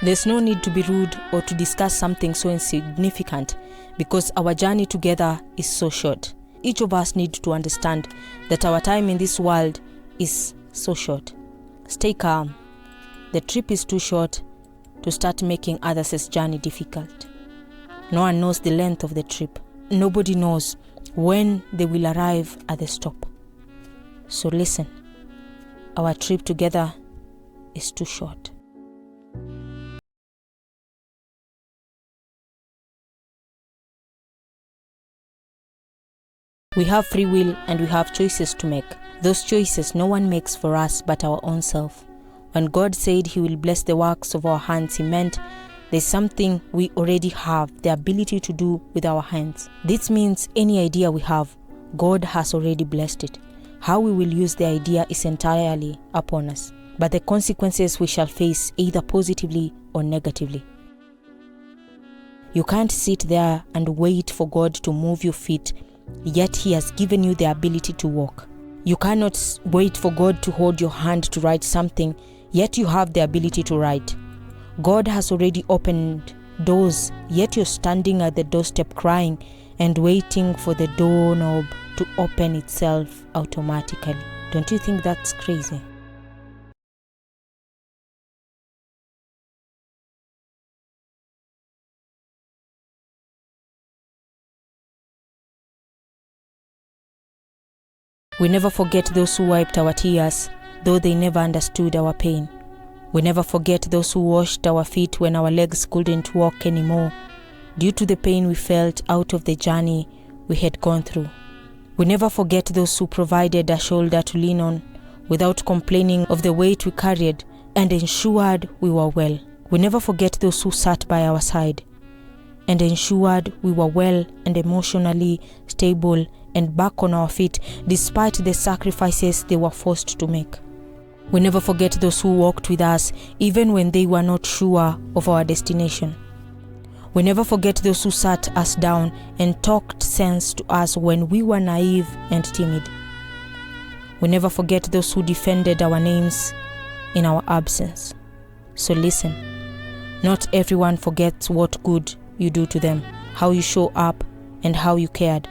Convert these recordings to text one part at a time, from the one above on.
There's no need to be rude or to discuss something so insignificant because our journey together is so short. Each of us needs to understand that our time in this world is so short. Stay calm. The trip is too short to start making others' journey difficult. No one knows the length of the trip. Nobody knows when they will arrive at the stop. So listen, our trip together is too short. We have free will and we have choices to make. Those choices no one makes for us but our own self. When God said He will bless the works of our hands, He meant there's something we already have the ability to do with our hands. This means any idea we have, God has already blessed it. How we will use the idea is entirely upon us, but the consequences we shall face either positively or negatively. You can't sit there and wait for God to move your feet, yet He has given you the ability to walk. You cannot wait for God to hold your hand to write something, yet you have the ability to write. God has already opened doors, yet you're standing at the doorstep crying and waiting for the doorknob to open itself automatically. Don't you think that's crazy? We never forget those who wiped our tears, though they never understood our pain. We never forget those who washed our feet when our legs couldn't walk anymore, due to the pain we felt out of the journey we had gone through. We never forget those who provided a shoulder to lean on without complaining of the weight we carried and ensured we were well. We never forget those who sat by our side and ensured we were well and emotionally stable and back on our feet despite the sacrifices they were forced to make. We never forget those who walked with us even when they were not sure of our destination. We never forget those who sat us down and talked sense to us when we were naive and timid. We never forget those who defended our names in our absence. So listen, not everyone forgets what good you do to them, how you show up, and how you cared.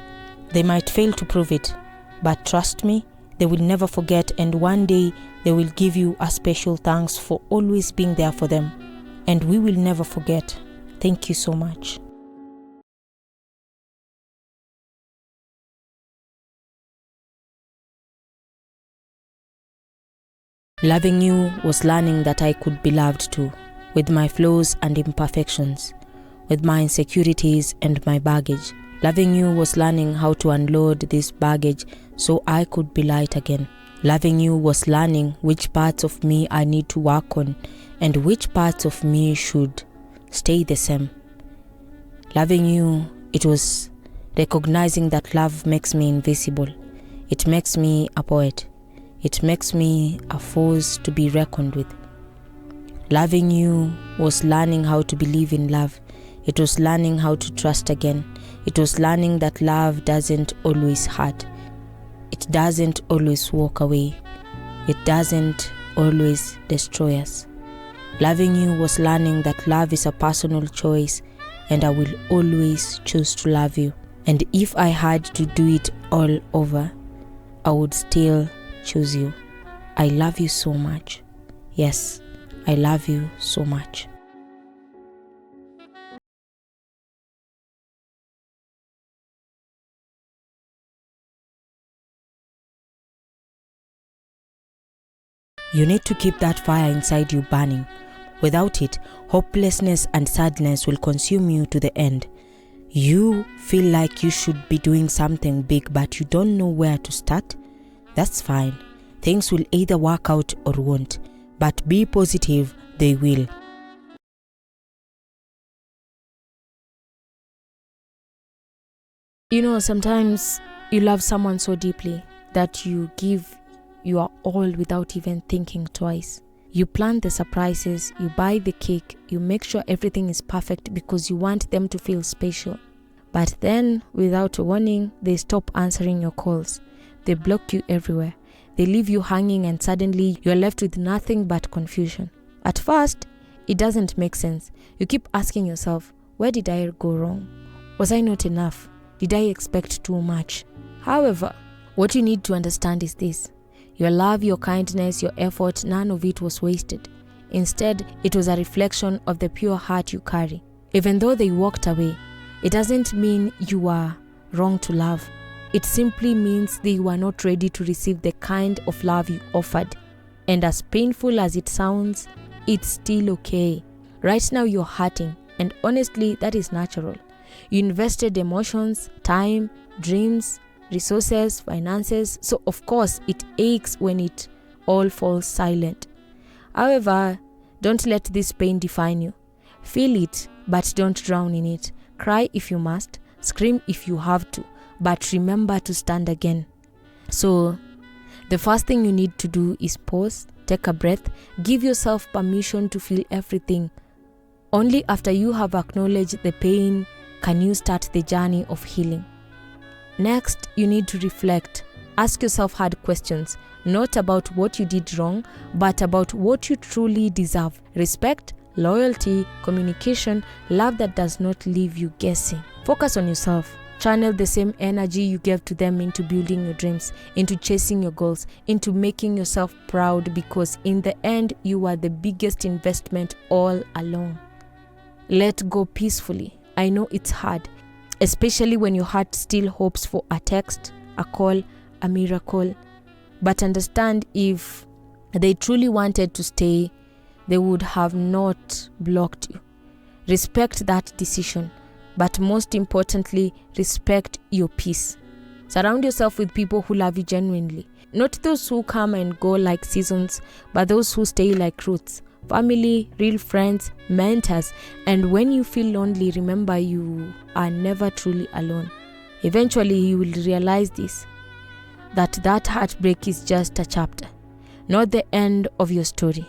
They might fail to prove it, but trust me, they will never forget, and one day they will give you a special thanks for always being there for them. And we will never forget. Thank you so much. Loving you was learning that I could be loved too, with my flaws and imperfections, with my insecurities and my baggage. Loving you was learning how to unload this baggage so I could be light again. Loving you was learning which parts of me I need to work on and which parts of me should stay the same. Loving you, it was recognizing that love makes me invisible. It makes me a poet. It makes me a force to be reckoned with. Loving you was learning how to believe in love. It was learning how to trust again. It was learning that love doesn't always hurt. It doesn't always walk away. It doesn't always destroy us. Loving you was learning that love is a personal choice and I will always choose to love you. And if I had to do it all over, I would still choose you. I love you so much. Yes, I love you so much. You need to keep that fire inside you burning. Without it, hopelessness and sadness will consume you to the end. You feel like you should be doing something big, but you don't know where to start? That's fine. Things will either work out or won't. But be positive, they will. You know, sometimes you love someone so deeply that you give your all without even thinking twice. You plan the surprises, you buy the cake, you make sure everything is perfect because you want them to feel special. But then, without a warning, they stop answering your calls. They block you everywhere. They leave you hanging and suddenly you're left with nothing but confusion. At first, It doesn't make sense. You keep asking yourself, where did I go wrong? Was I not enough? Did I expect too much? However, what you need to understand is this. Your love, your kindness, your effort, none of it was wasted. Instead, it was a reflection of the pure heart you carry. Even though they walked away, it doesn't mean you were wrong to love. It simply means they were not ready to receive the kind of love you offered. And as painful as it sounds, it's still okay. Right now you're hurting, and honestly, that is natural. You invested emotions, time, dreams, resources, finances, so of course it aches when it all falls silent. However, don't let this pain define you. Feel it, but don't drown in it. Cry if you must, scream if you have to, but remember to stand again. So, the first thing you need to do is pause, take a breath, give yourself permission to feel everything. Only after you have acknowledged the pain can you start the journey of healing. Next, you need to reflect. Ask yourself hard questions, not about what you did wrong, but about what you truly deserve. Respect, loyalty, communication, love that does not leave you guessing. Focus on yourself. Channel the same energy you gave to them into building your dreams, into chasing your goals, into making yourself proud, because in the end, you are the biggest investment all along. Let go peacefully. I know it's hard, especially when your heart still hopes for a text, a call, a miracle. But understand, if they truly wanted to stay, they would have not blocked you. Respect that decision, but most importantly, respect your peace. Surround yourself with people who love you genuinely. Not those who come and go like seasons, but those who stay like roots. Family, real friends, mentors, and when you feel lonely, remember you are never truly alone. Eventually, you will realize this, that heartbreak is just a chapter, not the end of your story.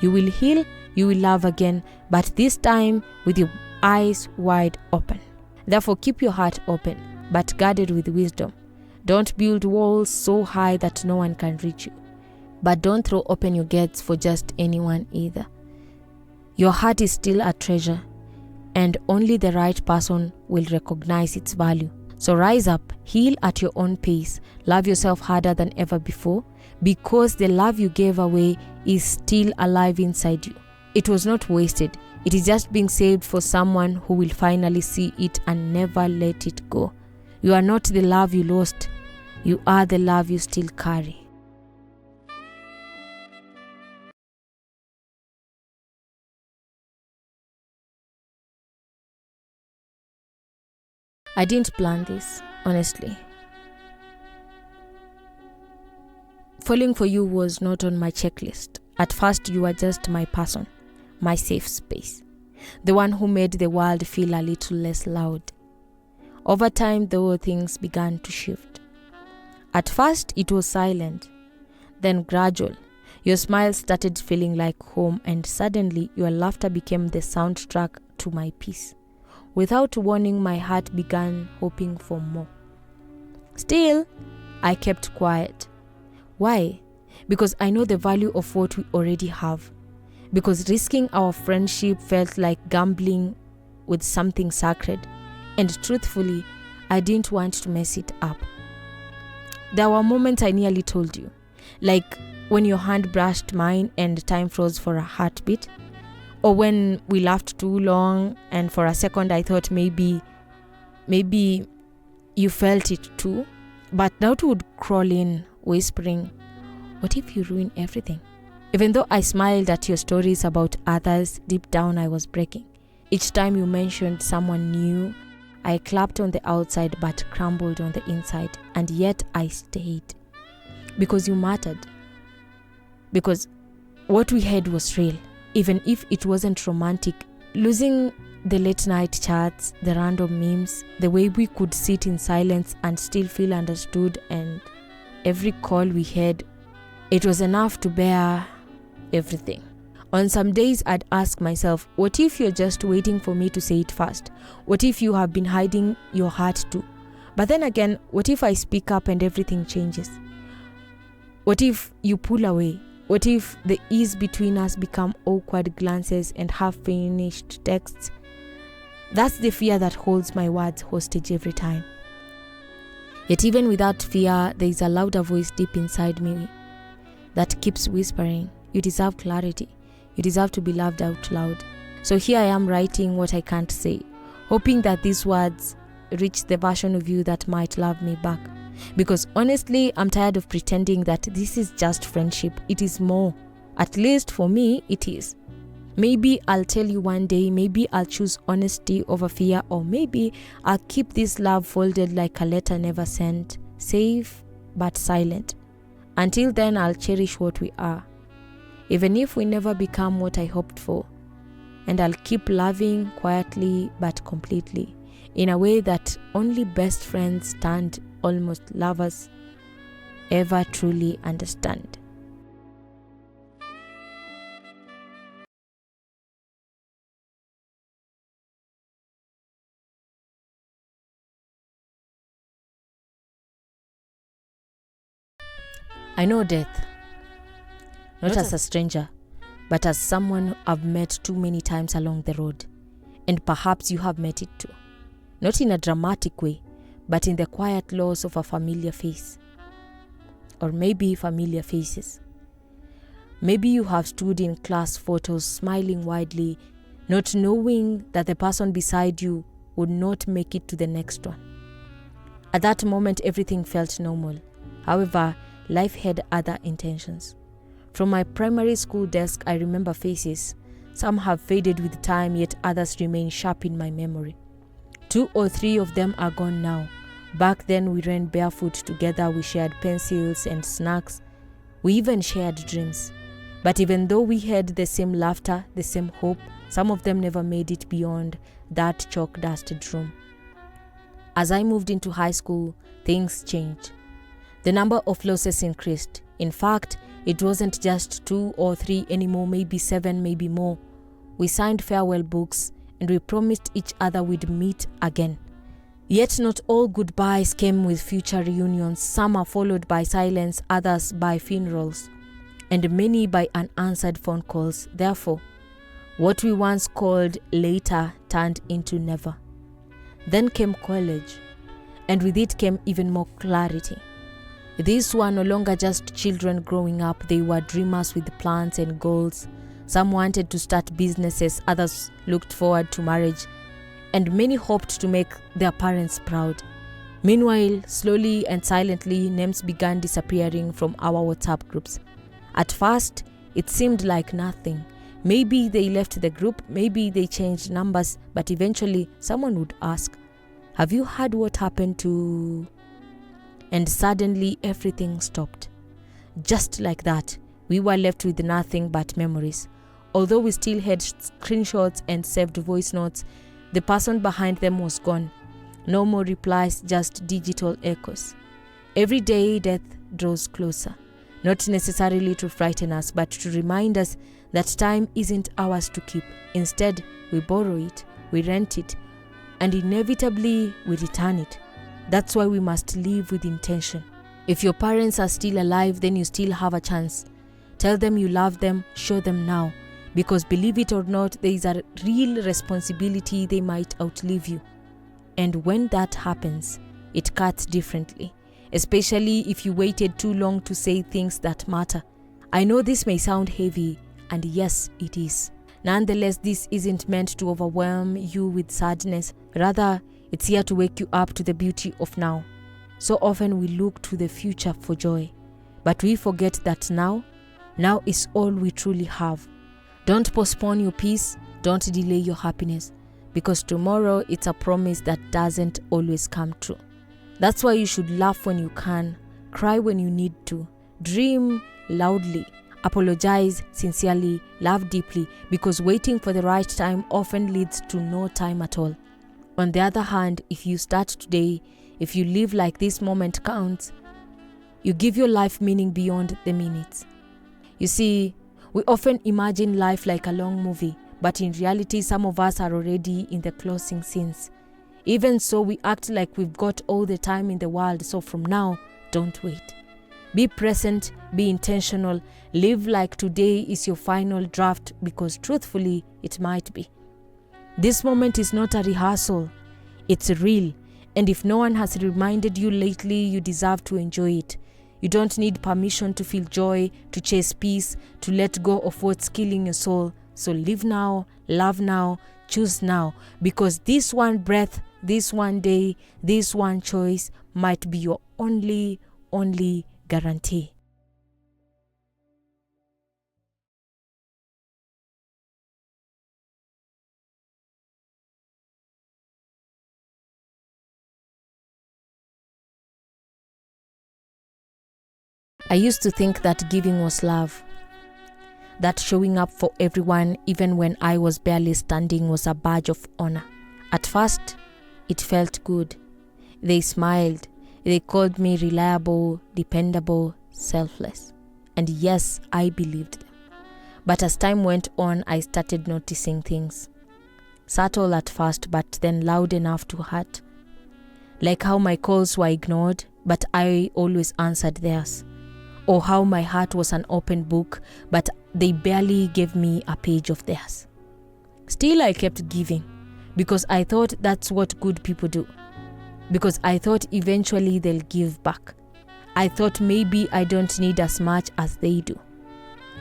You will heal, you will love again, but this time with your eyes wide open. Therefore, keep your heart open, but guarded with wisdom. Don't build walls so high that no one can reach you. But don't throw open your gates for just anyone either. Your heart is still a treasure, and only the right person will recognize its value. So rise up, heal at your own pace, love yourself harder than ever before, because the love you gave away is still alive inside you. It was not wasted. It is just being saved for someone who will finally see it and never let it go. You are not the love you lost. You are the love you still carry. I didn't plan this, honestly. Falling for you was not on my checklist. At first, you were just my person, my safe space, the one who made the world feel a little less loud. Over time, though, things began to shift. At first, it was silent, then gradual. Your smile started feeling like home, and suddenly your laughter became the soundtrack to my peace. Without warning, my heart began hoping for more. Still, I kept quiet. Why? Because I know the value of what we already have. Because risking our friendship felt like gambling with something sacred. And truthfully, I didn't want to mess it up. There were moments I nearly told you. Like when your hand brushed mine and time froze for a heartbeat. Or when we laughed too long and for a second I thought maybe you felt it too. But doubt would crawl in, whispering, what if you ruin everything? Even though I smiled at your stories about others, deep down I was breaking. Each time you mentioned someone new, I clapped on the outside but crumbled on the inside. And yet I stayed. Because you mattered. Because what we had was real. Even if it wasn't romantic. Losing the late night chats, the random memes, the way we could sit in silence and still feel understood, and every call we had, it was enough to bear everything. On some days I'd ask myself, what if you're just waiting for me to say it first? What if you have been hiding your heart too? But then again, what if I speak up and everything changes? What if you pull away What if the ease between us become awkward glances and half-finished texts? That's the fear that holds my words hostage every time. Yet even without fear, there is a louder voice deep inside me that keeps whispering, you deserve clarity. You deserve to be loved out loud. So here I am writing what I can't say, hoping that these words reach the version of you that might love me back. Because honestly, I'm tired of pretending that this is just friendship. It is more. At least for me, it is. Maybe I'll tell you one day, maybe I'll choose honesty over fear, or maybe I'll keep this love folded like a letter never sent, safe but silent. Until then, I'll cherish what we are, even if we never become what I hoped for. And I'll keep loving quietly but completely, in a way that only best friends turned almost lovers ever truly understand. I know death, not as a stranger, but as someone I've met too many times along the road. And perhaps you have met it too. Not in a dramatic way, but in the quiet loss of a familiar face. Or maybe familiar faces. Maybe you have stood in class photos smiling widely, not knowing that the person beside you would not make it to the next one. At that moment, everything felt normal. However, life had other intentions. From my primary school desk, I remember faces. Some have faded with time, yet others remain sharp in my memory. 2 or 3 of them are gone now. Back then, we ran barefoot together, we shared pencils and snacks. We even shared dreams. But even though we had the same laughter, the same hope, some of them never made it beyond that chalk-dusted room. As I moved into high school, things changed. The number of losses increased. In fact, it wasn't just 2 or 3 anymore, maybe 7, maybe more. We signed farewell books and we promised each other we'd meet again. Yet not all goodbyes came with future reunions. Some are followed by silence, others by funerals, and many by unanswered phone calls. Therefore, what we once called later turned into never. Then came college, and with it came even more clarity. These were no longer just children growing up, they were dreamers with plans and goals. Some wanted to start businesses, others looked forward to marriage, and many hoped to make their parents proud. Meanwhile, slowly and silently, names began disappearing from our WhatsApp groups. At first, it seemed like nothing. Maybe they left the group, maybe they changed numbers, but eventually someone would ask, "Have you heard what happened to..." And suddenly everything stopped. Just like that, we were left with nothing but memories. Although we still had screenshots and saved voice notes, the person behind them was gone. No more replies, just digital echoes. Every day, death draws closer. Not necessarily to frighten us, but to remind us that time isn't ours to keep. Instead, we borrow it, we rent it, and inevitably we return it. That's why we must live with intention. If your parents are still alive, then you still have a chance. Tell them you love them, show them now. Because believe it or not, there is a real responsibility they might outlive you. And when that happens, it cuts differently. Especially if you waited too long to say things that matter. I know this may sound heavy, and yes, it is. Nonetheless, this isn't meant to overwhelm you with sadness. Rather, it's here to wake you up to the beauty of now. So often we look to the future for joy, but we forget that now is all we truly have. Don't postpone your peace, don't delay your happiness, because tomorrow it's a promise that doesn't always come true. That's why you should laugh when you can, cry when you need to, dream loudly, apologize sincerely, love deeply, because waiting for the right time often leads to no time at all. On the other hand, if you start today, if you live like this moment counts, you give your life meaning beyond the minutes. You see, we often imagine life like a long movie, but in reality, some of us are already in the closing scenes. Even so, we act like we've got all the time in the world, so from now, don't wait. Be present, be intentional, live like today is your final draft, because truthfully, it might be. This moment is not a rehearsal, it's real. And if no one has reminded you lately, you deserve to enjoy it. You don't need permission to feel joy, to chase peace, to let go of what's killing your soul. So live now, love now, choose now, because this one breath, this one day, this one choice might be your only guarantee. I used to think that giving was love, that showing up for everyone even when I was barely standing was a badge of honor. At first, it felt good. They smiled. They called me reliable, dependable, selfless. And yes, I believed them. But as time went on, I started noticing things. Subtle at first, but then loud enough to hurt. Like how my calls were ignored, but I always answered theirs. Or how my heart was an open book, but they barely gave me a page of theirs. Still, I kept giving, because I thought that's what good people do. Because I thought eventually they'll give back. I thought maybe I don't need as much as they do.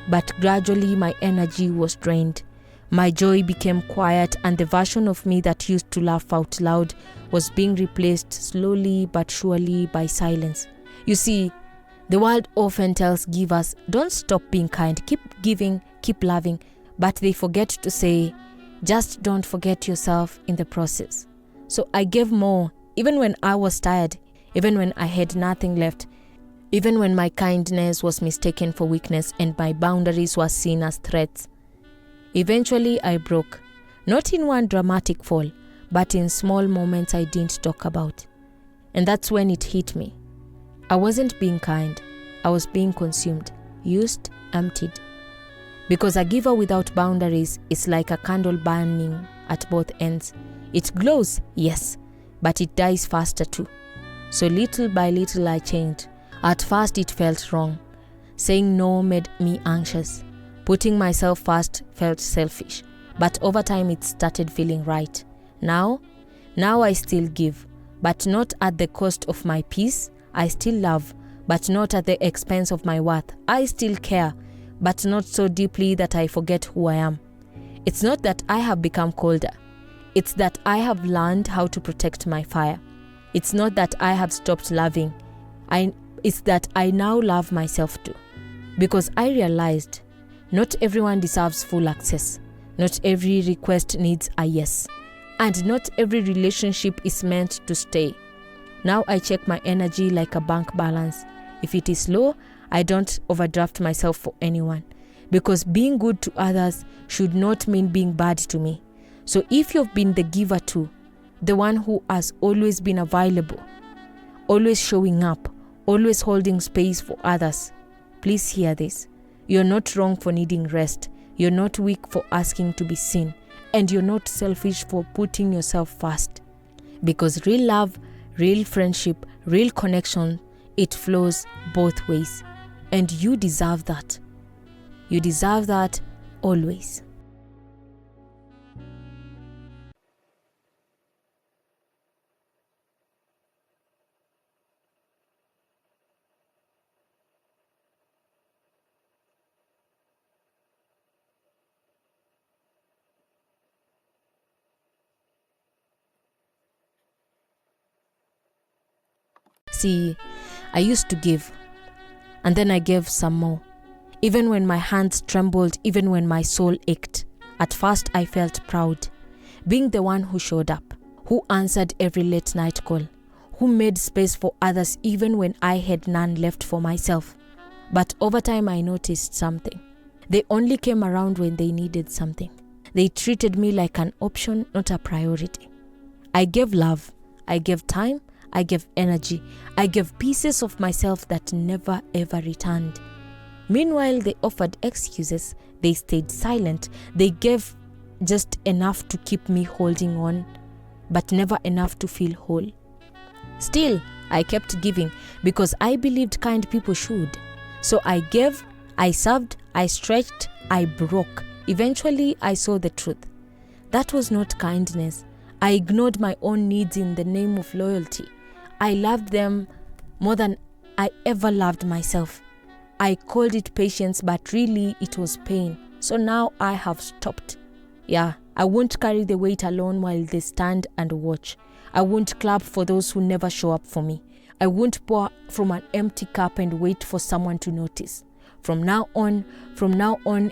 But gradually my energy was drained. My joy became quiet, and the version of me that used to laugh out loud was being replaced slowly but surely by silence. You see, the world often tells givers, don't stop being kind, keep giving, keep loving, but they forget to say, just don't forget yourself in the process. So I gave more, even when I was tired, even when I had nothing left, even when my kindness was mistaken for weakness and my boundaries were seen as threats. Eventually I broke, not in one dramatic fall, but in small moments I didn't talk about. And that's when it hit me. I wasn't being kind. I was being consumed, used, emptied. Because a giver without boundaries is like a candle burning at both ends. It glows, yes, but it dies faster too. So little by little I changed. At first it felt wrong. Saying no made me anxious. Putting myself first felt selfish. But over time it started feeling right. Now I still give, but not at the cost of my peace. I still love, but not at the expense of my worth. I still care, but not so deeply that I forget who I am. It's not that I have become colder. It's that I have learned how to protect my fire. It's not that I have stopped loving. It's that I now love myself too. Because I realized not everyone deserves full access. Not every request needs a yes. And not every relationship is meant to stay. Now I check my energy like a bank balance. If it is low, I don't overdraft myself for anyone. Because being good to others should not mean being bad to me. So if you've been the giver too, the one who has always been available, always showing up, always holding space for others, please hear this. You're not wrong for needing rest. You're not weak for asking to be seen. And you're not selfish for putting yourself first. Because real love, real friendship, real connection, it flows both ways. And you deserve that. You deserve that always. See, I used to give, and then I gave some more. Even when my hands trembled, even when my soul ached. At first I felt proud, being the one who showed up, who answered every late night call, who made space for others even when I had none left for myself. But over time I noticed something. They only came around when they needed something. They treated me like an option, not a priority. I gave love, I gave time, I gave energy, I gave pieces of myself that never ever returned. Meanwhile, they offered excuses, they stayed silent, they gave just enough to keep me holding on, but never enough to feel whole. Still, I kept giving because I believed kind people should. So I gave, I served, I stretched, I broke. Eventually, I saw the truth. That was not kindness. I ignored my own needs in the name of loyalty. I loved them more than I ever loved myself. I called it patience, but really it was pain. So now I have stopped. Yeah, I won't carry the weight alone while they stand and watch. I won't clap for those who never show up for me. I won't pour from an empty cup and wait for someone to notice. From now on,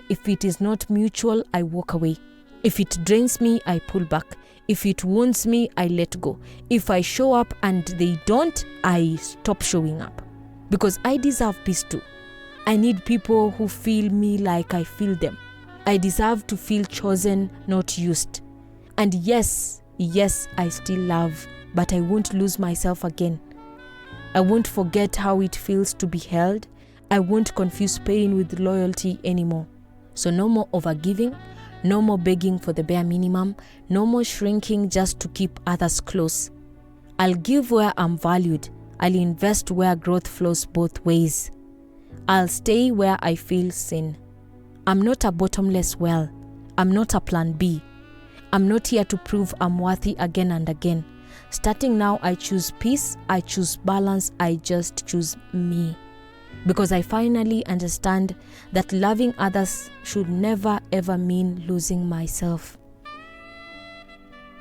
if it is not mutual, I walk away. If it drains me, I pull back. If it wounds me, I let go. If I show up and they don't, I stop showing up. Because I deserve peace too. I need people who feel me like I feel them. I deserve to feel chosen, not used. And yes, I still love, but I won't lose myself again. I won't forget how it feels to be held. I won't confuse pain with loyalty anymore. So no more overgiving, no more begging for the bare minimum, no more shrinking just to keep others close. I'll give where I'm valued. I'll invest where growth flows both ways. I'll stay where I feel seen. I'm not a bottomless well. I'm not a plan B. I'm not here to prove I'm worthy again and again. Starting now, I choose peace, I choose balance, I just choose me. Because I finally understand that loving others should never ever mean losing myself.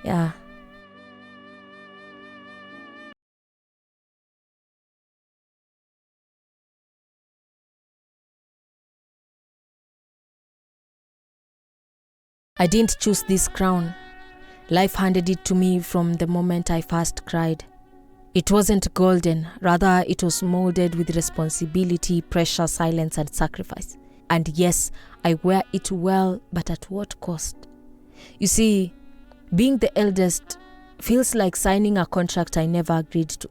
Yeah. I didn't choose this crown. Life handed it to me from the moment I first cried. It wasn't golden, rather it was molded with responsibility, pressure, silence, and sacrifice. And yes, I wear it well, but at what cost? You see, being the eldest feels like signing a contract I never agreed to.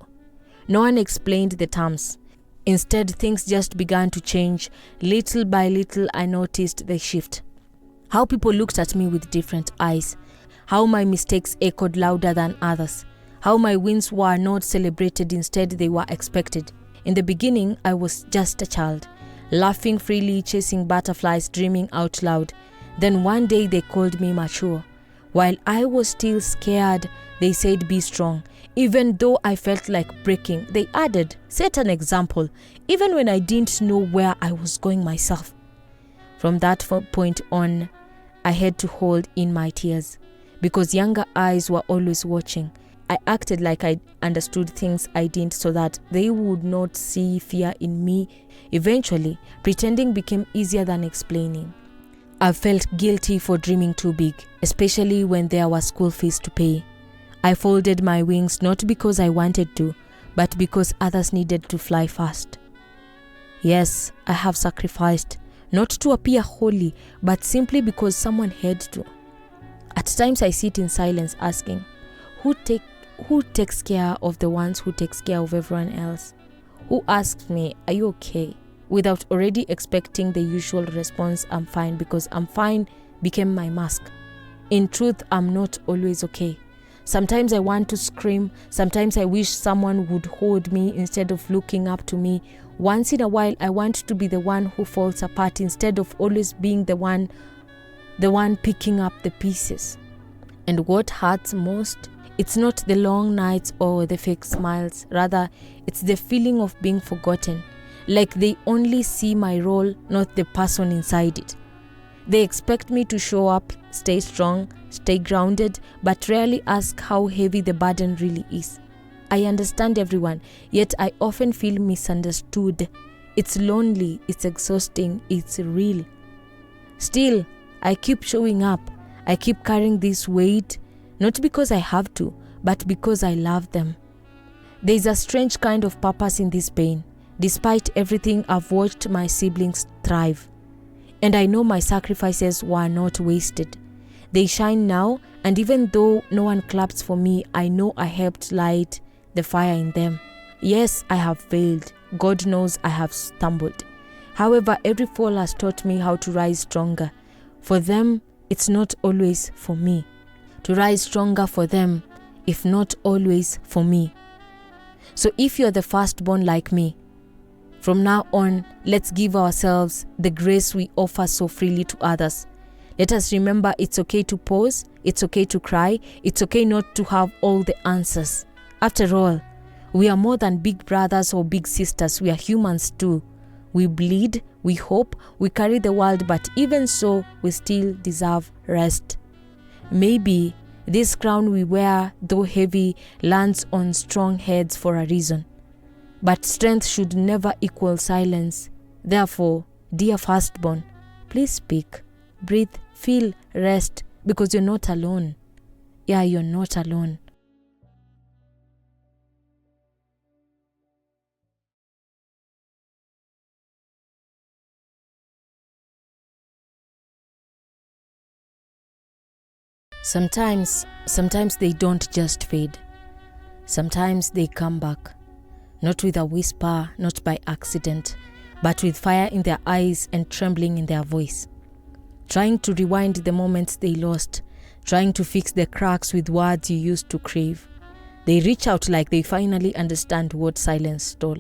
No one explained the terms. Instead, things just began to change. Little by little, I noticed the shift. How people looked at me with different eyes. How my mistakes echoed louder than others. How my wins were not celebrated, instead they were expected. In the beginning, I was just a child, laughing freely, chasing butterflies, dreaming out loud. Then one day they called me mature. While I was still scared, they said be strong. Even though I felt like breaking, they added, set an example, even when I didn't know where I was going myself. From that point on, I had to hold in my tears, because younger eyes were always watching. I acted like I understood things I didn't so that they would not see fear in me. Eventually, pretending became easier than explaining. I felt guilty for dreaming too big, especially when there was school fees to pay. I folded my wings not because I wanted to, but because others needed to fly fast. Yes, I have sacrificed, not to appear holy, but simply because someone had to. At times I sit in silence asking, who takes care of the ones who takes care of everyone else? Who asks me, are you okay? Without already expecting the usual response, I'm fine, because I'm fine became my mask. In truth, I'm not always okay. Sometimes I want to scream. Sometimes I wish someone would hold me instead of looking up to me. Once in a while, I want to be the one who falls apart instead of always being the one picking up the pieces. And what hurts most? It's not the long nights or the fake smiles. Rather, it's the feeling of being forgotten. Like they only see my role, not the person inside it. They expect me to show up, stay strong, stay grounded, but rarely ask how heavy the burden really is. I understand everyone, yet I often feel misunderstood. It's lonely, it's exhausting, it's real. Still, I keep showing up. I keep carrying this weight, not because I have to, but because I love them. There is a strange kind of purpose in this pain. Despite everything, I've watched my siblings thrive. And I know my sacrifices were not wasted. They shine now, and even though no one claps for me, I know I helped light the fire in them. Yes, I have failed. God knows I have stumbled. However, every fall has taught me how to rise stronger. For them, it's not always for me. To rise stronger for them, if not always for me. So if you're the firstborn like me, from now on, let's give ourselves the grace we offer so freely to others. Let us remember it's okay to pause, it's okay to cry, it's okay not to have all the answers. After all, we are more than big brothers or big sisters, we are humans too. We bleed, we hope, we carry the world, but even so, we still deserve rest. Maybe this crown we wear, though heavy, lands on strong heads for a reason. But strength should never equal silence. Therefore, dear firstborn, please speak, breathe, feel, rest, because you're not alone. Yeah, you're not alone. Sometimes they don't just fade. Sometimes they come back. Not with a whisper, not by accident, but with fire in their eyes and trembling in their voice. Trying to rewind the moments they lost, trying to fix the cracks with words you used to crave. They reach out like they finally understand what silence stole.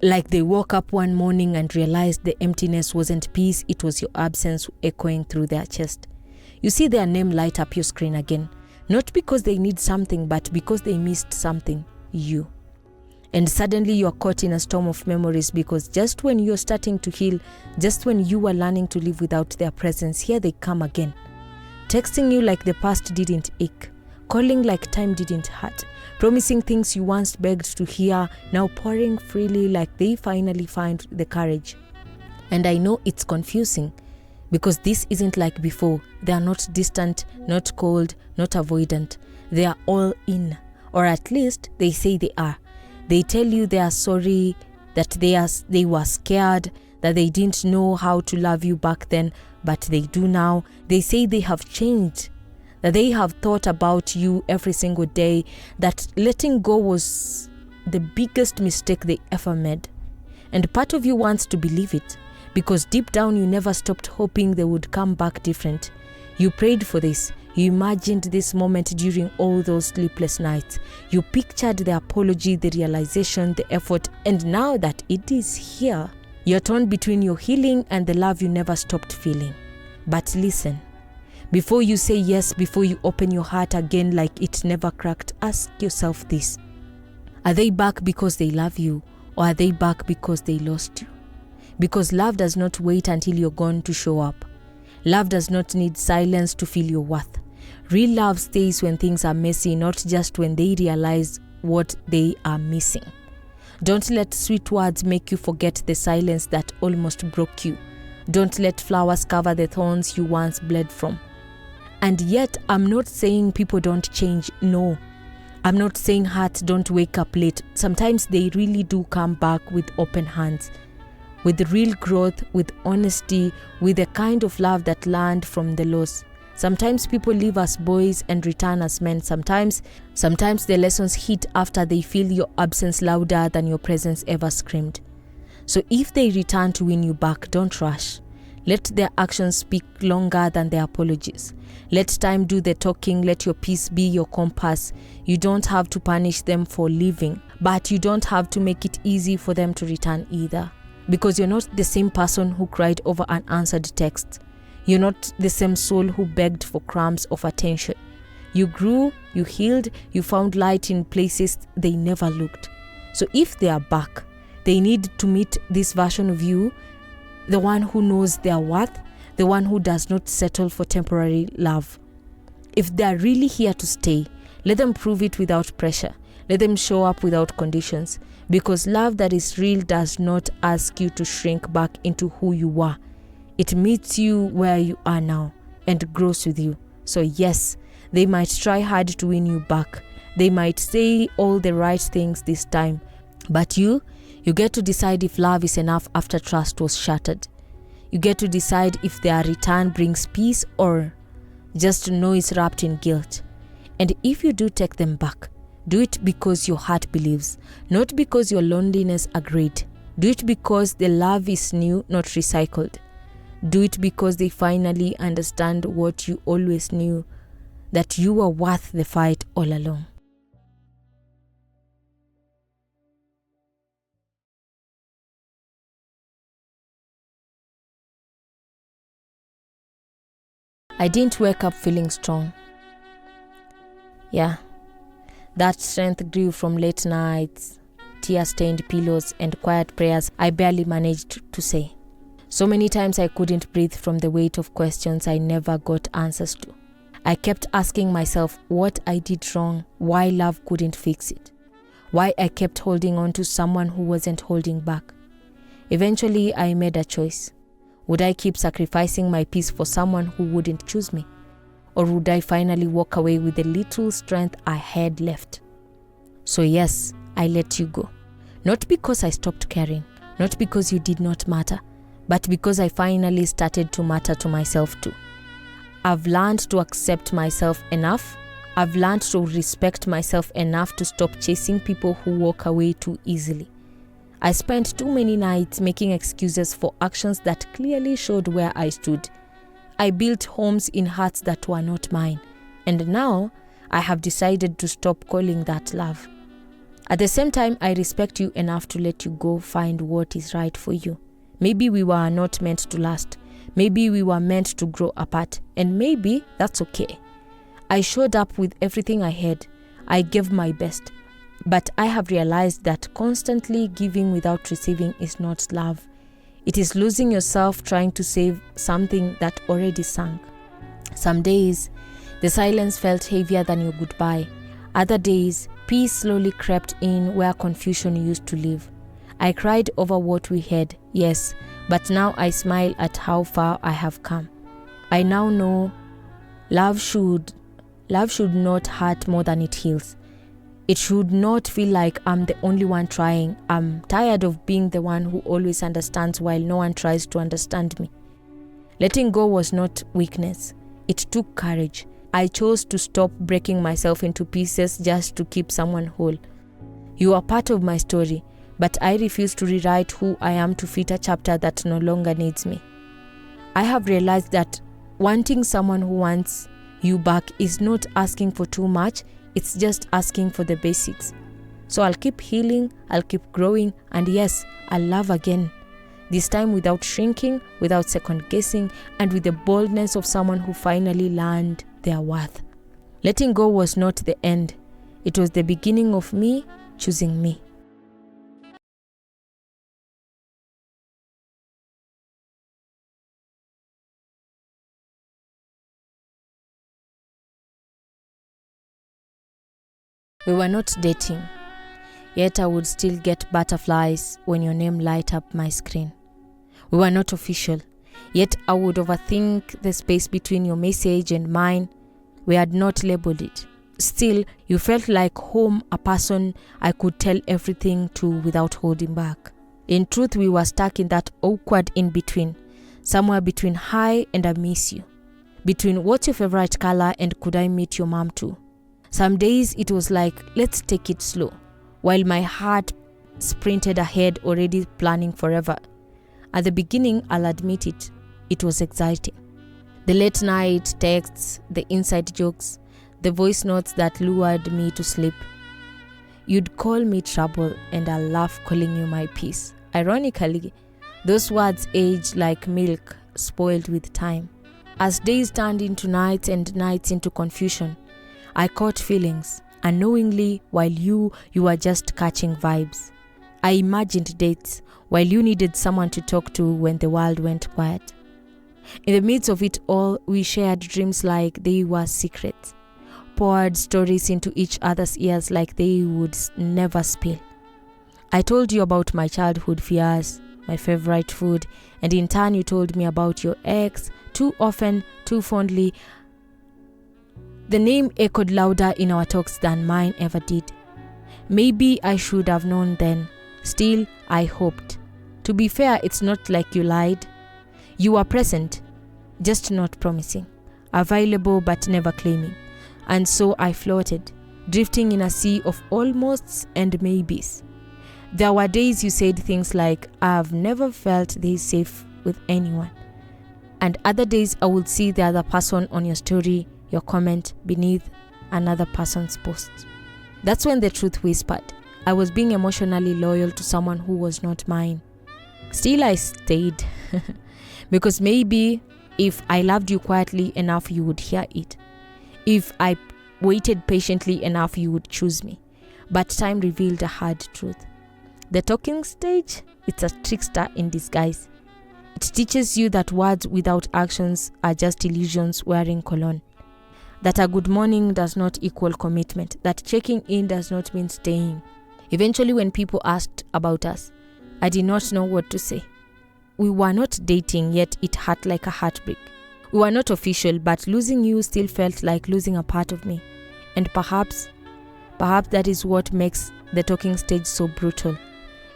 Like they woke up one morning and realized the emptiness wasn't peace, it was your absence echoing through their chest. You see their name light up your screen again, not because they need something, but because they missed something, you. And suddenly you are caught in a storm of memories, because just when you're starting to heal, just when you were learning to live without their presence, here they come again. Texting you like the past didn't ache, calling like time didn't hurt, promising things you once begged to hear, now pouring freely like they finally find the courage. And I know it's confusing, because this isn't like before. They are not distant, not cold, not avoidant. They are all in, or at least they say they are. They tell you they are sorry, that they were scared, that they didn't know how to love you back then, but they do now. They say they have changed, that they have thought about you every single day, that letting go was the biggest mistake they ever made. And part of you wants to believe it, because deep down you never stopped hoping they would come back different. You prayed for this. You imagined this moment during all those sleepless nights. You pictured the apology, the realization, the effort, and now that it is here, you're torn between your healing and the love you never stopped feeling. But listen, before you say yes, before you open your heart again like it never cracked, ask yourself this. Are they back because they love you, or are they back because they lost you? Because love does not wait until you're gone to show up. Love does not need silence to feel your worth. Real love stays when things are messy, not just when they realize what they are missing. Don't let sweet words make you forget the silence that almost broke you. Don't let flowers cover the thorns you once bled from. And yet, I'm not saying people don't change. No. I'm not saying hearts don't wake up late. Sometimes they really do come back with open hands, with real growth, with honesty, with the kind of love that learned from the loss. Sometimes people leave as boys and return as men. Sometimes the lessons hit after they feel your absence louder than your presence ever screamed. So if they return to win you back, don't rush. Let their actions speak longer than their apologies. Let time do the talking. Let your peace be your compass. You don't have to punish them for leaving, but you don't have to make it easy for them to return either. Because you're not the same person who cried over unanswered texts. You're not the same soul who begged for crumbs of attention. You grew, you healed, you found light in places they never looked. So if they are back, they need to meet this version of you, the one who knows their worth, the one who does not settle for temporary love. If they are really here to stay, let them prove it without pressure. Let them show up without conditions. Because love that is real does not ask you to shrink back into who you were. It meets you where you are now and grows with you. So yes, they might try hard to win you back. They might say all the right things this time. But you get to decide if love is enough after trust was shattered. You get to decide if their return brings peace or just noise wrapped in guilt. And if you do take them back, do it because your heart believes, not because your loneliness agreed. Do it because the love is new, not recycled. Do it because they finally understand what you always knew, that you were worth the fight all along. I didn't wake up feeling strong. Yeah, that strength grew from late nights, tear-stained pillows, and quiet prayers I barely managed to say. So many times I couldn't breathe from the weight of questions I never got answers to. I kept asking myself what I did wrong, why love couldn't fix it, why I kept holding on to someone who wasn't holding back. Eventually, I made a choice. Would I keep sacrificing my peace for someone who wouldn't choose me? Or would I finally walk away with the little strength I had left? So yes, I let you go. Not because I stopped caring, not because you did not matter, but because I finally started to matter to myself too. I've learned to accept myself enough. I've learned to respect myself enough to stop chasing people who walk away too easily. I spent too many nights making excuses for actions that clearly showed where I stood. I built homes in hearts that were not mine, and now I have decided to stop calling that love. At the same time, I respect you enough to let you go find what is right for you. Maybe we were not meant to last. Maybe we were meant to grow apart, and maybe that's okay. I showed up with everything I had. I gave my best. But I have realized that constantly giving without receiving is not love. It is losing yourself trying to save something that already sank. Some days, the silence felt heavier than your goodbye. Other days, peace slowly crept in where confusion used to live. I cried over what we had, yes, but now I smile at how far I have come. I now know love should not hurt more than it heals. It should not feel like I'm the only one trying. I'm tired of being the one who always understands while no one tries to understand me. Letting go was not weakness. It took courage. I chose to stop breaking myself into pieces just to keep someone whole. You are part of my story, but I refuse to rewrite who I am to fit a chapter that no longer needs me. I have realized that wanting someone who wants you back is not asking for too much. It's just asking for the basics. So I'll keep healing, I'll keep growing, and yes, I'll love again. This time without shrinking, without second guessing, and with the boldness of someone who finally learned their worth. Letting go was not the end. It was the beginning of me choosing me. We were not dating, yet I would still get butterflies when your name light up my screen. We were not official, yet I would overthink the space between your message and mine. We had not labeled it. Still, you felt like home, a person I could tell everything to without holding back. In truth, we were stuck in that awkward in-between, somewhere between hi and I miss you, between what's your favorite color and could I meet your mom too. Some days it was like, let's take it slow, while my heart sprinted ahead already planning forever. At the beginning, I'll admit it, it was exciting. The late night texts, the inside jokes, the voice notes that lured me to sleep. You'd call me trouble and I'll laugh calling you my peace. Ironically, those words aged like milk spoiled with time. As days turned into nights and nights into confusion, I caught feelings, unknowingly, while you were just catching vibes. I imagined dates, while you needed someone to talk to when the world went quiet. In the midst of it all, we shared dreams like they were secrets, poured stories into each other's ears like they would never spill. I told you about my childhood fears, my favorite food, and in turn you told me about your ex, too often, too fondly. The name echoed louder in our talks than mine ever did. Maybe I should have known then. Still, I hoped. To be fair, it's not like you lied. You were present, just not promising. Available but never claiming. And so I floated, drifting in a sea of almosts and maybes. There were days you said things like, I've never felt this safe with anyone. And other days I would see the other person on your story, your comment beneath another person's post. That's when the truth whispered. I was being emotionally loyal to someone who was not mine. Still I stayed because maybe If I loved you quietly enough, you would hear it. If I waited patiently enough, you would choose me. But time revealed a hard truth. The talking stage, it's a trickster in disguise. It teaches you that words without actions are just illusions wearing cologne. That a good morning does not equal commitment. That checking in does not mean staying. Eventually, when people asked about us, I did not know what to say. We were not dating, yet it hurt like a heartbreak. We were not official, but losing you still felt like losing a part of me. And perhaps that is what makes the talking stage so brutal.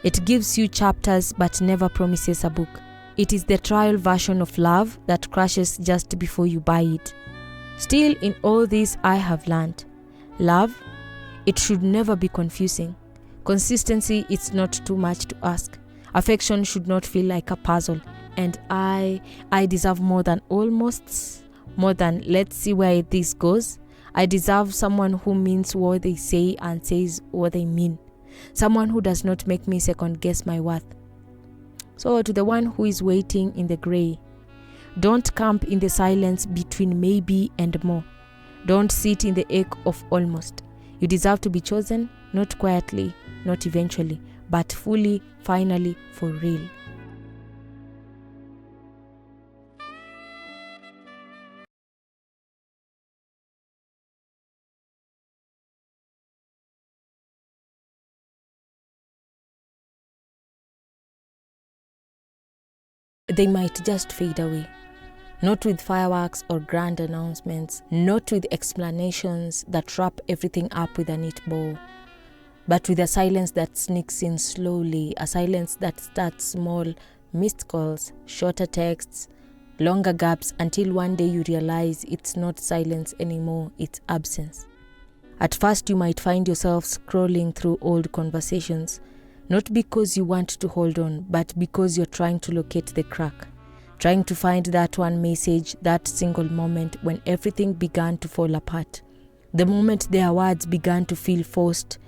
It gives you chapters but never promises a book. It is the trial version of love that crashes just before you buy it. Still, in all this, I have learned. Love, it should never be confusing. Consistency, it's not too much to ask. Affection should not feel like a puzzle. And I deserve more than almost, more than let's see where this goes. I deserve someone who means what they say and says what they mean. Someone who does not make me second guess my worth. So to the one who is waiting in the gray, don't camp in the silence between maybe and more. Don't sit in the ache of almost. You deserve to be chosen, not quietly, not eventually, but fully, finally, for real. They might just fade away. Not with fireworks or grand announcements, not with explanations that wrap everything up with a neat bow, but with a silence that sneaks in slowly, a silence that starts small, missed calls, shorter texts, longer gaps, until one day you realize it's not silence anymore, it's absence. At first you might find yourself scrolling through old conversations, not because you want to hold on, but because you're trying to locate the crack. Trying to find that one message, that single moment when everything began to fall apart. The moment their words began to feel forced,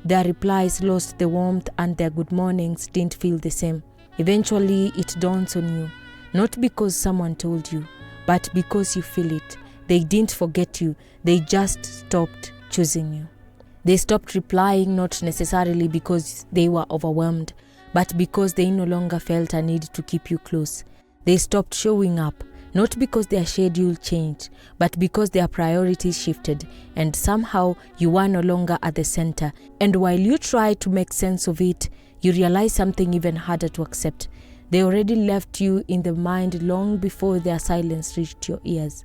their replies lost the warmth and their good mornings didn't feel the same. Eventually, it dawns on you, not because someone told you, but because you feel it. They didn't forget you, they just stopped choosing you. They stopped replying, not necessarily because they were overwhelmed, but because they no longer felt a need to keep you close. They stopped showing up, not because their schedule changed, but because their priorities shifted, and somehow you were no longer at the center. And while you try to make sense of it, you realize something even harder to accept. They already left you in the mind long before their silence reached your ears.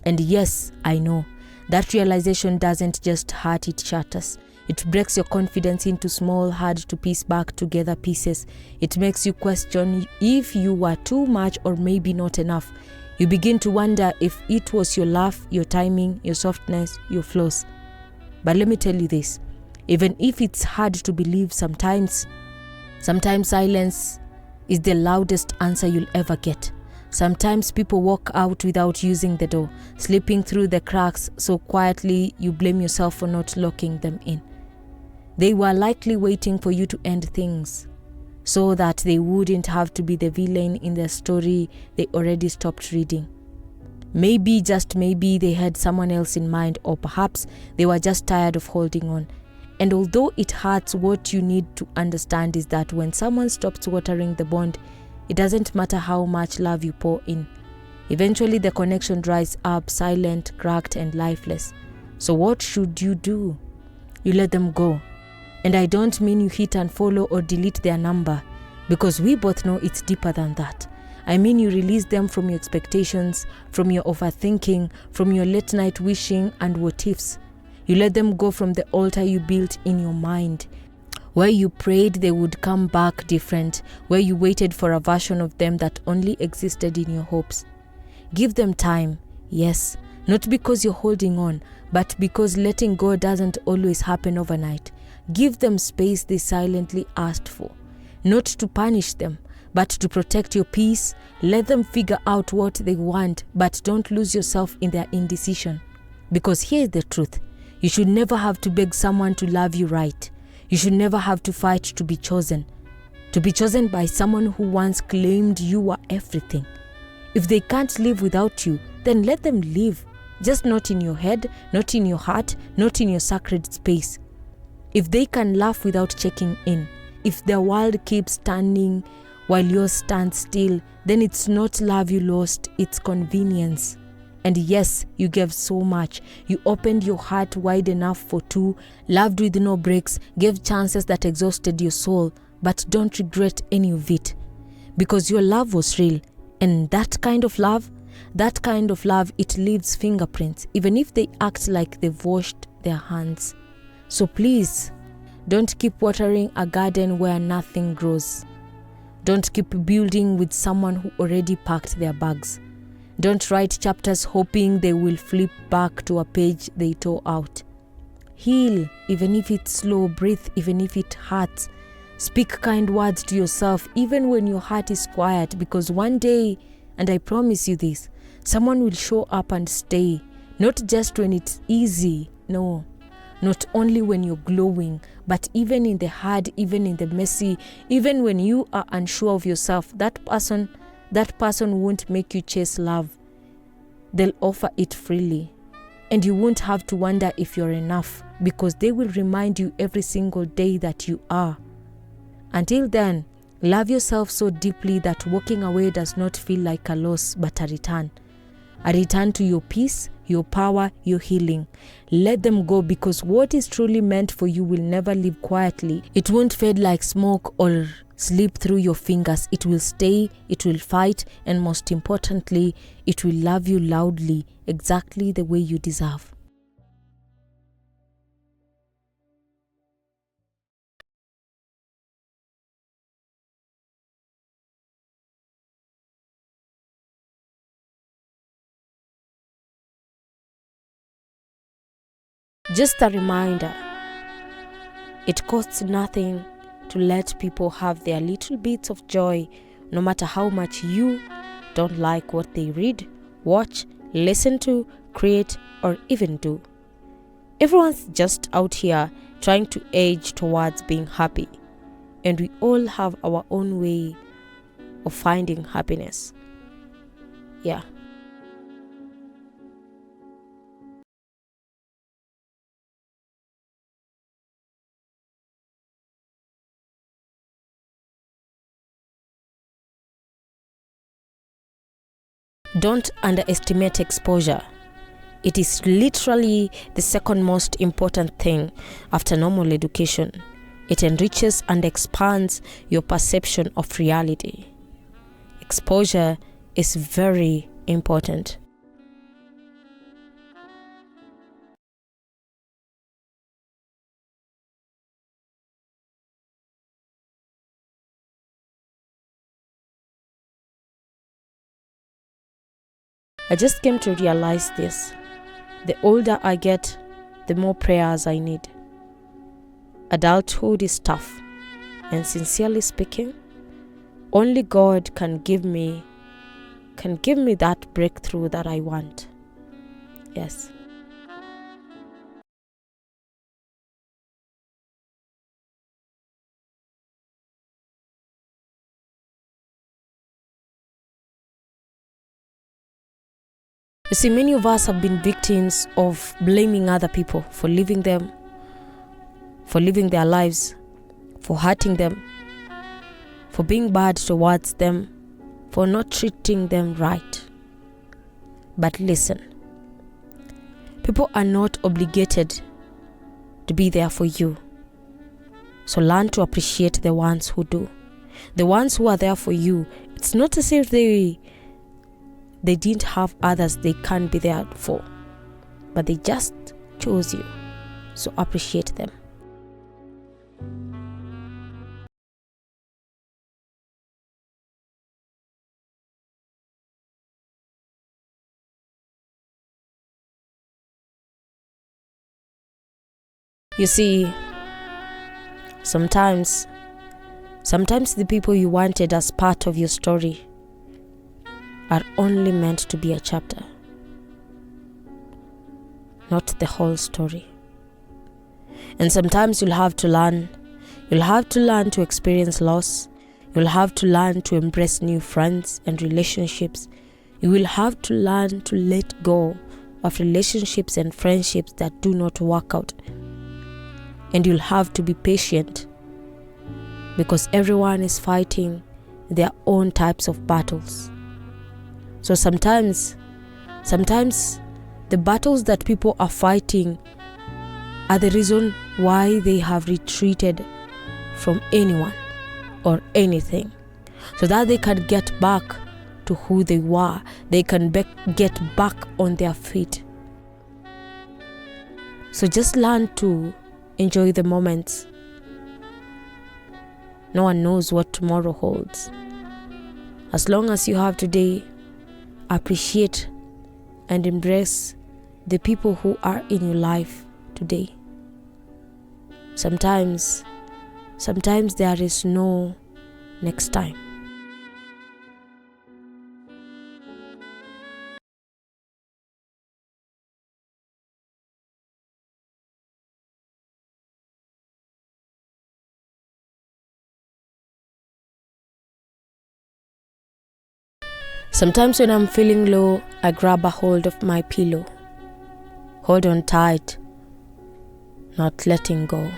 And yes, I know, that realization doesn't just hurt, it shatters. It breaks your confidence into small, hard to piece back together pieces. It makes you question if you were too much or maybe not enough. You begin to wonder if it was your laugh, your timing, your softness, your flaws. But let me tell you this, even if it's hard to believe sometimes silence is the loudest answer you'll ever get. Sometimes people walk out without using the door, slipping through the cracks so quietly you blame yourself for not locking them in. They were likely waiting for you to end things so that they wouldn't have to be the villain in the story they already stopped reading. Maybe, just maybe, they had someone else in mind, or perhaps they were just tired of holding on. And although it hurts, what you need to understand is that when someone stops watering the bond, it doesn't matter how much love you pour in. Eventually the connection dries up, silent, cracked, and lifeless. So what should you do? You let them go. And I don't mean you hit and follow or delete their number, because we both know it's deeper than that. I mean you release them from your expectations, from your overthinking, from your late night wishing and what ifs. You let them go from the altar you built in your mind, where you prayed they would come back different, where you waited for a version of them that only existed in your hopes. Give them time, yes, not because you're holding on, but because letting go doesn't always happen overnight. Give them space they silently asked for, not to punish them, but to protect your peace. Let them figure out what they want, but don't lose yourself in their indecision. Because here's the truth, you should never have to beg someone to love you right. You should never have to fight to be chosen by someone who once claimed you were everything. If they can't live without you, then let them live. Just not in your head, not in your heart, not in your sacred space. If they can laugh without checking in, if their world keeps turning while yours stands still, then it's not love you lost, it's convenience. And yes, you gave so much. You opened your heart wide enough for two, loved with no breaks, gave chances that exhausted your soul, but don't regret any of it. Because your love was real. And that kind of love, it leaves fingerprints, even if they act like they've washed their hands. So please, don't keep watering a garden where nothing grows. Don't keep building with someone who already packed their bags. Don't write chapters hoping they will flip back to a page they tore out. Heal, even if it's slow. Breathe, even if it hurts. Speak kind words to yourself, even when your heart is quiet, because one day, and I promise you this, someone will show up and stay. Not just when it's easy, no. Not only when you're glowing, but even in the hard, even in the messy, even when you are unsure of yourself, that person won't make you chase love. They'll offer it freely. And you won't have to wonder if you're enough, because they will remind you every single day that you are. Until then, love yourself so deeply that walking away does not feel like a loss, but a return. A return to your peace, your power, your healing. Let them go, because what is truly meant for you will never live quietly. It won't fade like smoke or slip through your fingers. It will stay, it will fight, and most importantly, it will love you loudly, exactly the way you deserve. Just a reminder, it costs nothing to let people have their little bits of joy, no matter how much you don't like what they read, watch, listen to, create, or even do. Everyone's just out here trying to edge towards being happy, and we all have our own way of finding happiness. Yeah. Don't underestimate exposure. It is literally the second most important thing after normal education. It enriches and expands your perception of reality. Exposure is very important. I just came to realize this. The older I get, the more prayers I need. Adulthood is tough, and sincerely speaking, only God can give me that breakthrough that I want. Yes. You see, many of us have been victims of blaming other people for leaving them, for living their lives, for hurting them, for being bad towards them, for not treating them right. But listen, people are not obligated to be there for you. So learn to appreciate the ones who do. The ones who are there for you. It's not as if they didn't have others they can't be there for, but they just chose you. So appreciate them. You see, sometimes the people you wanted as part of your story are only meant to be a chapter, not the whole story. And sometimes you'll have to learn to experience loss. You'll have to learn to embrace new friends and relationships. You will have to learn to let go of relationships and friendships that do not work out. And you'll have to be patient because everyone is fighting their own types of battles. So sometimes the battles that people are fighting are the reason why they have retreated from anyone or anything, so that they can get back to who they were. They can get back on their feet. So just learn to enjoy the moments. No one knows what tomorrow holds. As long as you have today, appreciate and embrace the people who are in your life today. Sometimes there is no next time. Sometimes when I'm feeling low, I grab a hold of my pillow. Hold on tight, not letting go.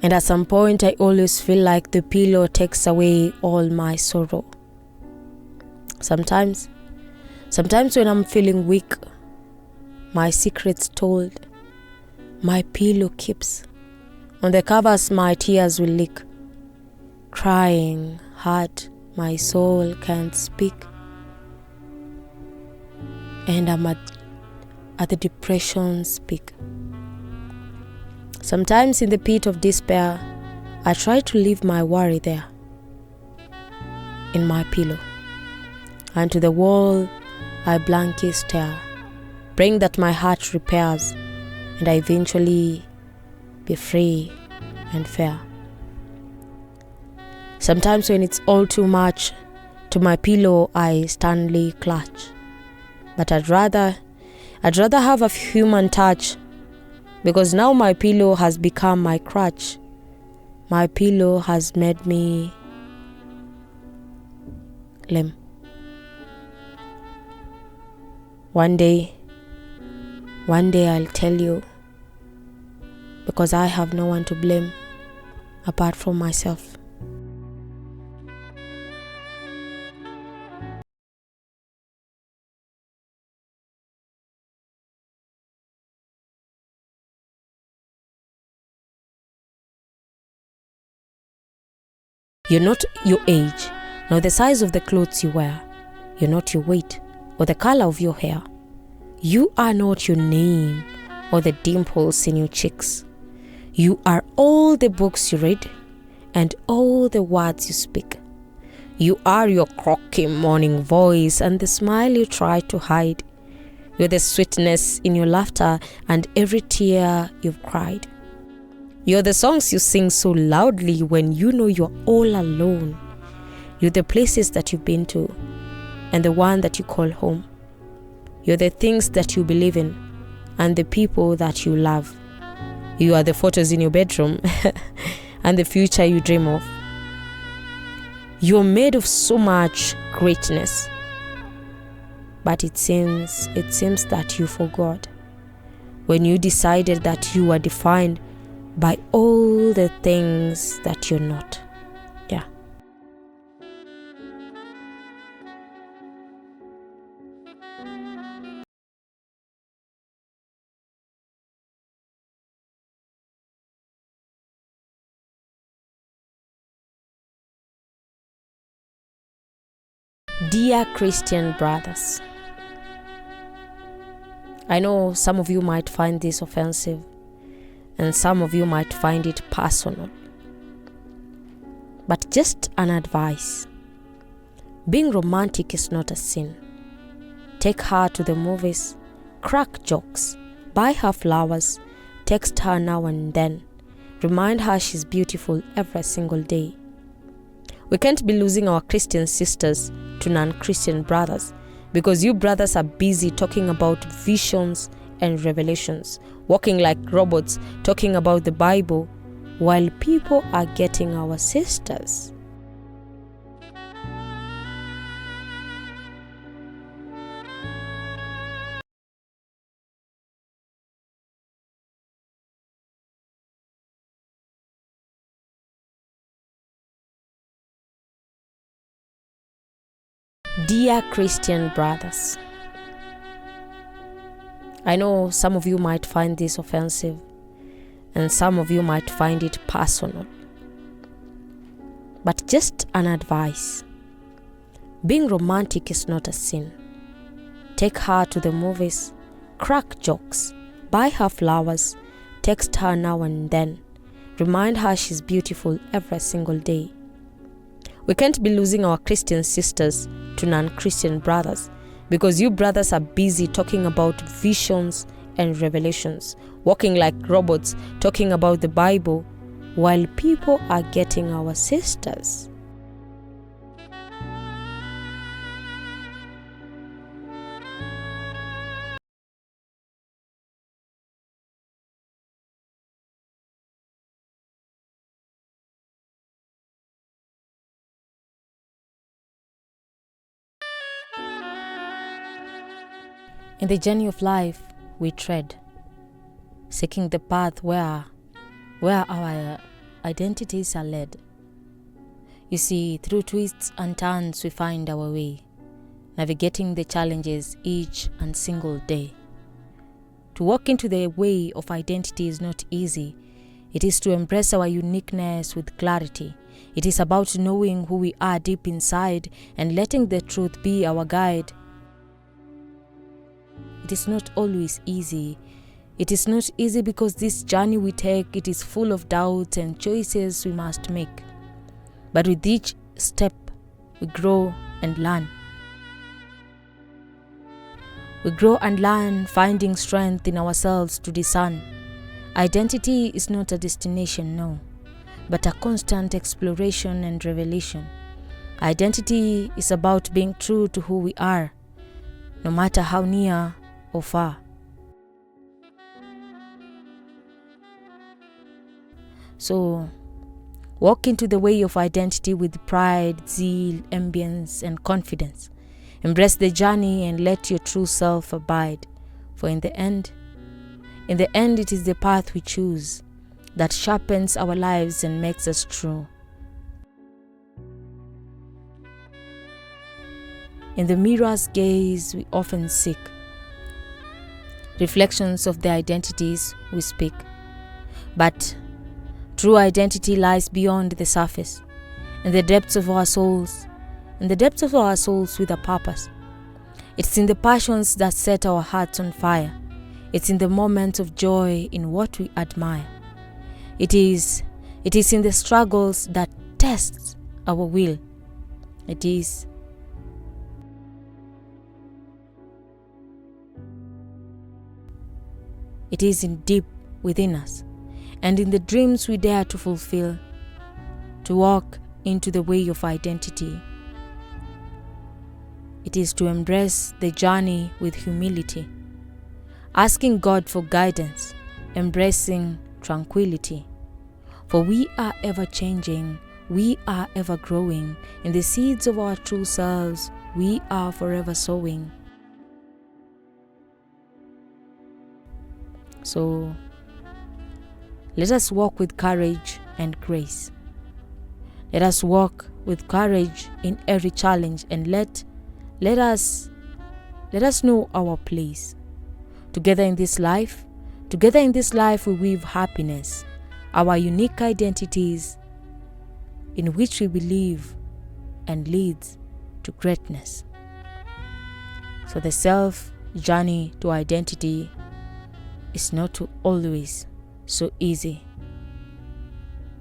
And at some point, I always feel like the pillow takes away all my sorrow. Sometimes when I'm feeling weak, my secrets told, my pillow keeps. On the covers, my tears will leak. Crying, hurt, my soul can't speak. And I'm at the depression's peak. Sometimes in the pit of despair, I try to leave my worry there, in my pillow. And to the wall, I blankly stare, praying that my heart repairs, and I eventually be free and fair. Sometimes when it's all too much, to my pillow I sternly clutch. But I'd rather have a human touch, because now my pillow has become my crutch. My pillow has made me lame. One day I'll tell you, because I have no one to blame apart from myself. You're not your age, nor the size of the clothes you wear. You're not your weight or the color of your hair. You are not your name or the dimples in your cheeks. You are all the books you read and all the words you speak. You are your croaky morning voice and the smile you try to hide. You're the sweetness in your laughter and every tear you've cried. You're the songs you sing so loudly when you know you're all alone. You're the places that you've been to and the one that you call home. You're the things that you believe in and the people that you love. You are the photos in your bedroom and the future you dream of. You're made of so much greatness, but it seems that you forgot when you decided that you were defined by all the things that you're not. Yeah. Dear Christian brothers, I know some of you might find this offensive and some of you might find it personal. But just an advice. Being romantic is not a sin. Take her to the movies, crack jokes, buy her flowers, text her now and then. Remind her she's beautiful every single day. We can't be losing our Christian sisters to non-Christian brothers because you brothers are busy talking about visions and revelations, walking like robots, talking about the Bible, while people are getting our sisters. Dear Christian brothers, I know some of you might find this offensive and some of you might find it personal. But just an advice. Being romantic is not a sin. Take her to the movies, crack jokes, buy her flowers, text her now and then. Remind her she's beautiful every single day. We can't be losing our Christian sisters to non-Christian brothers because you brothers are busy talking about visions and revelations, walking like robots, talking about the Bible, while people are getting our sisters. In the journey of life, we tread, seeking the path where our identities are led. You see, through twists and turns we find our way, navigating the challenges each and single day. To walk into the way of identity is not easy. It is to embrace our uniqueness with clarity. It is about knowing who we are deep inside and letting the truth be our guide. It is not always easy. It is not easy because this journey we take, it is full of doubts and choices we must make. But with each step, we grow and learn. We grow and learn, finding strength in ourselves to discern. Identity is not a destination, no, but a constant exploration and revelation. Identity is about being true to who we are, no matter how near or far. So, walk into the way of identity with pride, zeal, ambience, and confidence. Embrace the journey and let your true self abide. For in the end, it is the path we choose that sharpens our lives and makes us true. In the mirror's gaze we often seek reflections of the identities we speak. But true identity lies beyond the surface, in the depths of our souls, with a purpose. It's in the passions that set our hearts on fire. It's in the moments of joy in what we admire. It is in the struggles that test our will. It is in deep within us, and in the dreams we dare to fulfill, to walk into the way of identity. It is to embrace the journey with humility, asking God for guidance, embracing tranquility. For we are ever changing, we are ever growing. In the seeds of our true selves, we are forever sowing. So, let us walk with courage and grace. Let us walk with courage in every challenge, and let us know our place. Together in this life, we weave happiness, our unique identities in which we believe and leads to greatness. So the self journey to identity is not always so easy,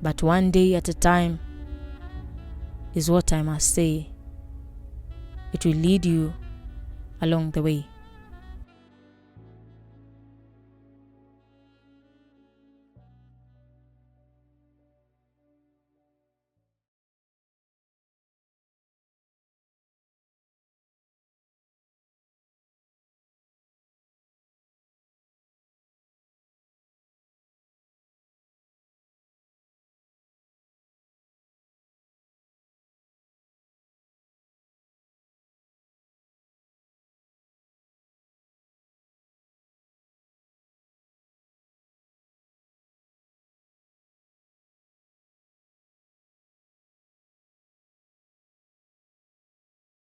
but one day at a time is what I must say. It will lead you along the way.